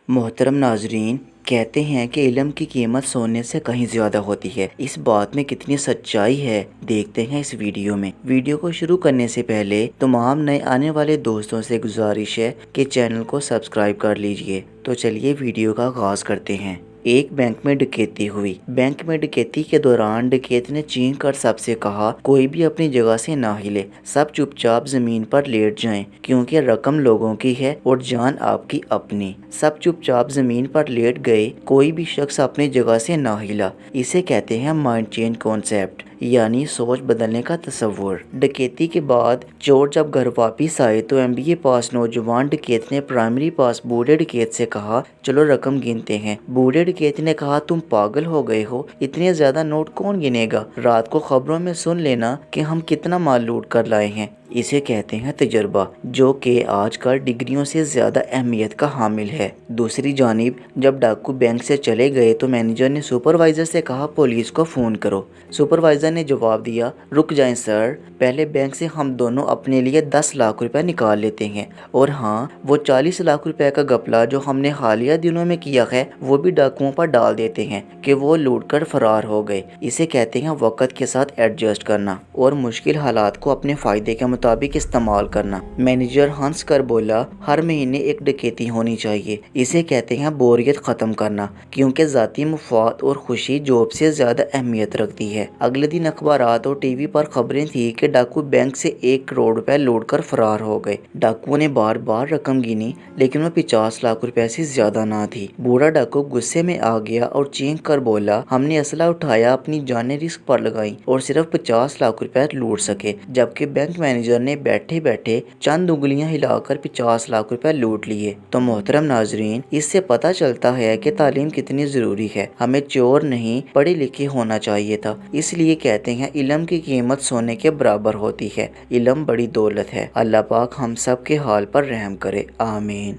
محترم ناظرین، کہتے ہیں کہ علم کی قیمت سونے سے کہیں زیادہ ہوتی ہے۔ اس بات میں کتنی سچائی ہے، دیکھتے ہیں اس ویڈیو میں۔ ویڈیو کو شروع کرنے سے پہلے تمام نئے آنے والے دوستوں سے گزارش ہے کہ چینل کو سبسکرائب کر لیجئے۔ تو چلیے ویڈیو کا آغاز کرتے ہیں۔ ایک بینک میں ڈکیتی ہوئی۔ بینک میں ڈکیتی کے دوران ڈکیت نے چینک کر سب سے کہا، کوئی بھی اپنی جگہ سے نہ ہلے، سب چپ چاپ زمین پر لیٹ جائیں کیونکہ رقم لوگوں کی ہے اور جان آپ کی اپنی۔ سب چپ چاپ زمین پر لیٹ گئے، کوئی بھی شخص اپنی جگہ سے نہ ہلا۔ اسے کہتے ہیں مائنڈ چینج کانسیپٹ، یعنی سوچ بدلنے کا تصور۔ ڈکیتی کے بعد چور جب گھر واپس آئے تو MBA پاس نوجوان ڈکیت نے پرائمری پاس بوڑھے ڈکیت سے کہا، چلو رقم گنتے ہیں۔ بوڑھے ڈکیت نے کہا، تم پاگل ہو گئے ہو، اتنے زیادہ نوٹ کون گنے گا؟ رات کو خبروں میں سن لینا کہ ہم کتنا مال لوٹ کر لائے ہیں۔ اسے کہتے ہیں تجربہ، جو کہ آج کل ڈگریوں سے زیادہ اہمیت کا حامل ہے۔ دوسری جانب جب ڈاکو بینک سے چلے گئے تو مینیجر نے سپروائزر سے کہا، پولیس کو فون کرو۔ سپروائزر نے جواب دیا، رک جائیں سر، پہلے بینک سے ہم دونوں اپنے لیے 10 لاکھ روپے نکال لیتے ہیں، اور ہاں وہ 40 لاکھ روپے کا گھپلہ جو ہم نے حالیہ دنوں میں کیا ہے وہ بھی ڈاکوؤں پر ڈال دیتے ہیں کہ وہ لوٹ کر فرار ہو گئے۔ اسے کہتے ہیں وقت کے ساتھ ایڈجسٹ کرنا اور مشکل حالات کو اپنے فائدے کے مطابق استعمال کرنا۔ مینیجر ہنس کر بولا، ہر مہینے ایک ڈکیتی ہونی چاہیے۔ اسے کہتے ہیں بوریت ختم کرنا، کیونکہ ذاتی مفاد اور خوشی جاب سے زیادہ اہمیت رکھتی ہے۔ اگلے دن اخبارات اور ٹی وی پر خبریں تھیں کہ ڈاکو بینک سے 1 کروڑ روپے لوٹ کر فرار ہو گئے۔ ڈاکو نے بار بار رقم گنی لیکن وہ 50 لاکھ روپے سے زیادہ نہ تھی۔ بوڑھا ڈاکو غصے میں آ گیا اور چینک کر بولا، ہم نے اسلحہ اٹھایا، اپنی جانیں رسک پر لگائیں اور صرف 50 لاکھ روپے لوٹ سکے، جبکہ بینک مینیجر نے بیٹھے بیٹھے چند انگلیاں ہلا کر 50 لاکھ روپے لوٹ لیے۔ تو محترم ناظرین، اس سے پتہ چلتا ہے کہ تعلیم کتنی ضروری ہے۔ ہمیں چور نہیں، پڑھے لکھے ہونا چاہیے تھا۔ اس لیے کہتے ہیں علم کی قیمت سونے کے برابر ہوتی ہے۔ علم بڑی دولت ہے۔ اللہ پاک ہم سب کے حال پر رحم کرے، آمین۔